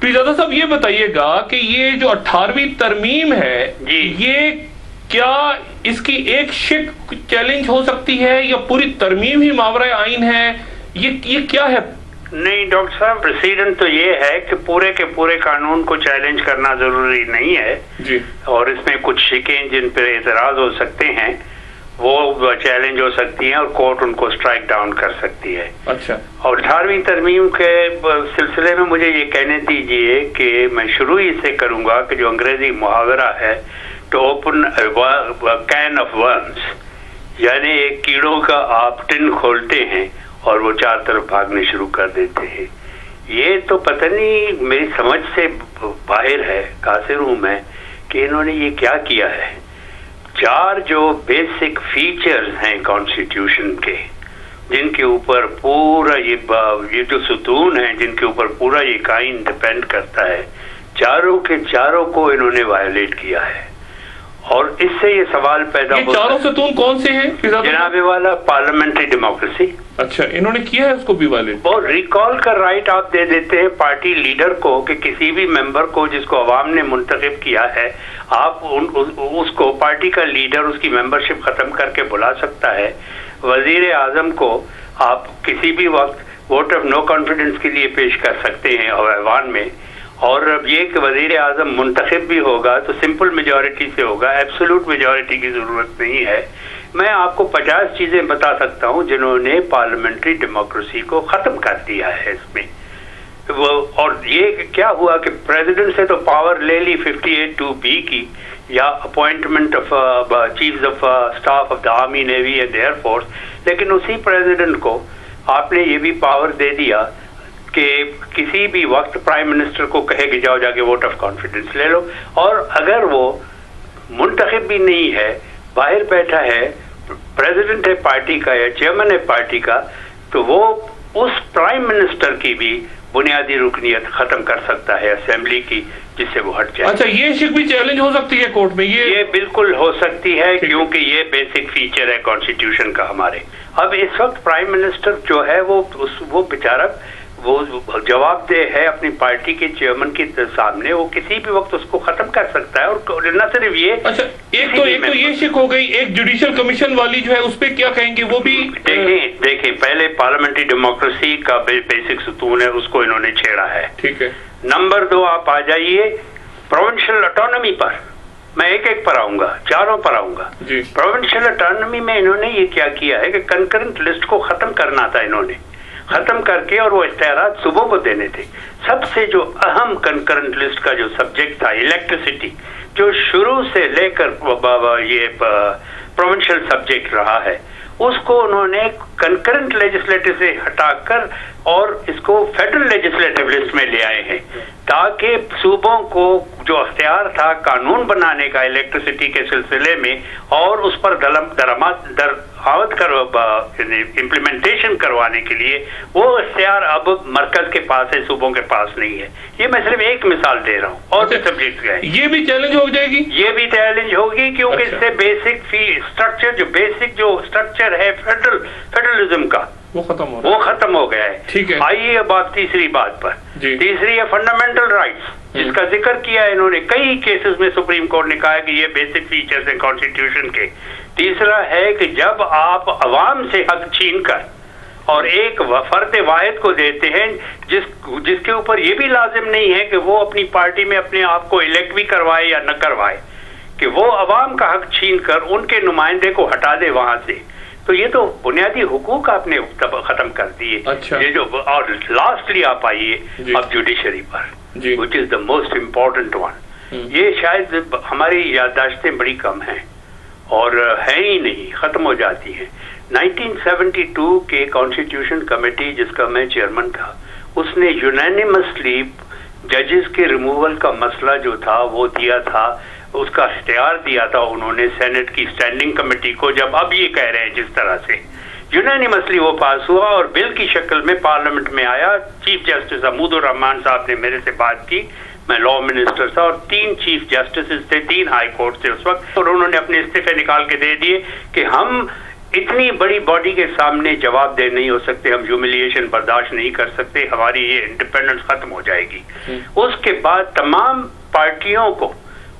پیرزادہ صاحب یہ بتائیے گا کہ یہ جو 18ویں ترمیم ہے یہ کیا اس کی ایک شک چیلنج ہو سکتی ہے یا پوری ترمیم ہی ماورائے آئین ہے؟ یہ کیا ہے؟ نہیں ڈاکٹر صاحب، پریسیڈنٹ تو یہ ہے کہ پورے کے پورے قانون کو چیلنج کرنا ضروری نہیں ہے جی، اور اس میں کچھ شکیں جن پہ اعتراض ہو سکتے ہیں وہ چیلنج ہو سکتی ہیں اور کورٹ ان کو اسٹرائک ڈاؤن کر سکتی ہے. اچھا، اور 18ویں ترمیم کے سلسلے میں مجھے یہ کہنے دیجئے کہ میں شروع ہی سے کروں گا کہ جو انگریزی محاورہ ہے to open can of worms, یعنی ایک کیڑوں کا آپ ٹن کھولتے ہیں اور وہ چار طرف بھاگنے شروع کر دیتے ہیں. یہ تو پتہ نہیں میری سمجھ سے باہر ہے، قاصر ہوں میں کہ انہوں نے یہ کیا کیا ہے. چار جو بیسک فیچرز ہیں کانسٹیٹیوشن کے، جن کے اوپر پورا یہ جو ستون ہیں جن کے اوپر پورا یہ قائم ڈیپینڈ کرتا ہے، چاروں کے چاروں کو انہوں نے وائلیٹ کیا ہے. اور اس سے یہ سوال پیدا ہوتا ہے، چاروں ستون کون سے ہیں جناب والا؟ Parliamentary democracy. اچھا، انہوں نے کیا ہے اس کو بھی وائلیٹ. اور ریکال کا رائٹ آپ دے دیتے ہیں پارٹی لیڈر کو کہ کسی بھی ممبر کو جس کو عوام نے منتخب کیا ہے، آپ اس کو پارٹی کا لیڈر اس کی ممبرشپ ختم کر کے بلا سکتا ہے. وزیر اعظم کو آپ کسی بھی وقت ووٹ آف نو کانفیڈنس کے لیے پیش کر سکتے ہیں ایوان میں. اور اب یہ کہ وزیر اعظم منتخب بھی ہوگا تو سمپل میجورٹی سے ہوگا، ایبسولوٹ میجورٹی کی ضرورت نہیں ہے. میں آپ کو 50 چیزیں بتا سکتا ہوں جنہوں نے پارلیمنٹری ڈیموکریسی کو ختم کر دیا ہے اس میں. اور یہ کیا ہوا کہ پریزیڈنٹ سے تو پاور لے لی 58(2)(b) کی، یا appointment of chiefs of staff of the army, navy and air force, لیکن اسی پریزیڈنٹ کو آپ نے یہ بھی پاور دے دیا کہ کسی بھی وقت پرائم منسٹر کو کہے کہ جاؤ جا کے ووٹ آف کانفیڈنس لے لو. اور اگر وہ منتخب بھی نہیں ہے، باہر بیٹھا ہے، پریزیڈنٹ ہے پارٹی کا یا چیئرمین ہے پارٹی کا، تو وہ اس پرائم منسٹر کی بھی بنیادی رکنیت ختم کر سکتا ہے اسمبلی کی، جس سے وہ ہٹ جائے. اچھا، یہ شک بھی چیلنج ہو سکتی ہے کورٹ میں؟ یہ بالکل ہو سکتی ہے کیونکہ یہ بیسک فیچر ہے کانسٹیٹیوشن کا ہمارے. اب اس وقت پرائم منسٹر جو ہے وہ بیچارہ وہ جواب دہ ہے اپنی پارٹی کے چیئرمین کے سامنے، وہ کسی بھی وقت اس کو ختم کر سکتا ہے. اور نہ صرف یہ، اچھا ایک تو یہ شک ہو گئی. ایک جوڈیشل کمیشن والی جو ہے اس پہ کیا کہیں گے؟ وہ بھی دیکھیں پہلے پارلیمنٹری ڈیموکریسی کا بیسک ستون ہے، اس کو انہوں نے چھیڑا ہے. ٹھیک ہے. نمبر 2 آپ آ جائیے پروونشل اٹانومی پر. میں ایک پر آؤں گا، چاروں پر آؤں گا. پروونشل اٹانومی میں انہوں نے یہ کیا کیا ہے کہ کنکرنٹ لسٹ کو ختم کرنا تھا، انہوں نے ختم کر کے اور وہ اختیارات صوبوں کو دینے تھے. سب سے جو اہم کنکرنٹ لسٹ کا جو سبجیکٹ تھا الیکٹریسٹی، جو شروع سے لے کر یہ پروونشل سبجیکٹ رہا ہے، اس کو انہوں نے کنکرنٹ لیجسلیٹو سے ہٹا کر اور اس کو فیڈرل لیجسلیٹو لسٹ میں لے آئے ہیں، تاکہ صوبوں کو جو اختیار تھا قانون بنانے کا الیکٹریسٹی کے سلسلے میں اور اس پر امپلیمنٹیشن کروانے کے لیے، وہ اختیار اب مرکز کے پاس ہے، صوبوں کے پاس نہیں ہے. یہ میں صرف ایک مثال دے رہا ہوں، اور بھی سبجیکٹ گئے. یہ بھی چیلنج ہو جائے گی؟ یہ بھی چیلنج ہوگی کیونکہ اس سے بیسک اسٹرکچر جو اسٹرکچر ہے فیڈرلزم کا وہ ختم ہو گیا ہے. ٹھیک ہے. آئیے اب آپ تیسری بات پر. تیسری ہے فنڈامنٹل رائٹس، جس کا ذکر کیا انہوں نے کئی کیسز میں. سپریم کورٹ نے کہا کہ یہ بیسک فیچرز ہیں کانسٹیٹیوشن کے. تیسرا ہے کہ جب آپ عوام سے حق چھین کر اور ایک فرد واحد کو دیتے ہیں جس کے اوپر یہ بھی لازم نہیں ہے کہ وہ اپنی پارٹی میں اپنے آپ کو الیکٹ بھی کروائے یا نہ کروائے، کہ وہ عوام کا حق چھین کر ان کے نمائندے کو ہٹا دے وہاں سے، تو یہ تو بنیادی حقوق آپ نے ختم کر دیے. یہ جو اور لاسٹلی آپ آئیے اب judiciary per, which is the most important one. یہ شاید ہماری یادداشتیں بڑی کم ہیں اور ہے ہی نہیں، ختم ہو جاتی ہیں. 1972 کے کانسٹیٹیوشن کمیٹی جس کا میں چیئرمین تھا، اس نے یونینیمسلی ججز کے ریموول کا مسئلہ جو تھا وہ دیا تھا، اس کا اختیار دیا تھا انہوں نے سینٹ کی اسٹینڈنگ کمیٹی کو. جب اب یہ کہہ رہے ہیں جس طرح سے یونینیمسلی وہ پاس ہوا اور بل کی شکل میں پارلیمنٹ میں آیا. چیف جسٹس حمود الرحمان صاحب نے میرے سے بات کی، میں لا منسٹر تھا، اور 3 چیف جسٹسز تھے 3 ہائی کورٹ سے اس وقت، اور انہوں نے اپنے استعفے نکال کے دے دیے کہ ہم اتنی بڑی باڈی کے سامنے جواب دہ نہیں ہو سکتے، ہم ہیوملیشن برداشت نہیں کر سکتے، ہماری یہ انڈیپینڈنس ختم ہو جائے گی۔ اس کے بعد تمام پارٹیوں کو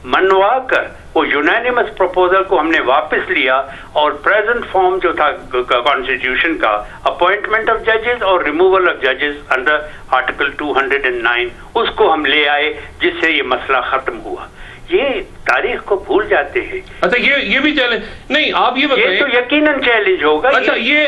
منوا کر وہ یونانیمس پروپوزل کو ہم نے واپس لیا، اور پریزنٹ فارم جو تھا کانسٹیٹیوشن کا، اپوائنٹمنٹ آف ججز اور ریموول آف ججز انڈر آرٹیکل 209، اس کو ہم لے آئے، جس سے یہ مسئلہ ختم ہوا۔ یہ تاریخ کو بھول جاتے ہیں۔ اچھا یہ بھی چیلنج نہیں، آپ یہ بتائیں، یہ تو یقیناً چیلنج ہوگا۔ اچھا یہ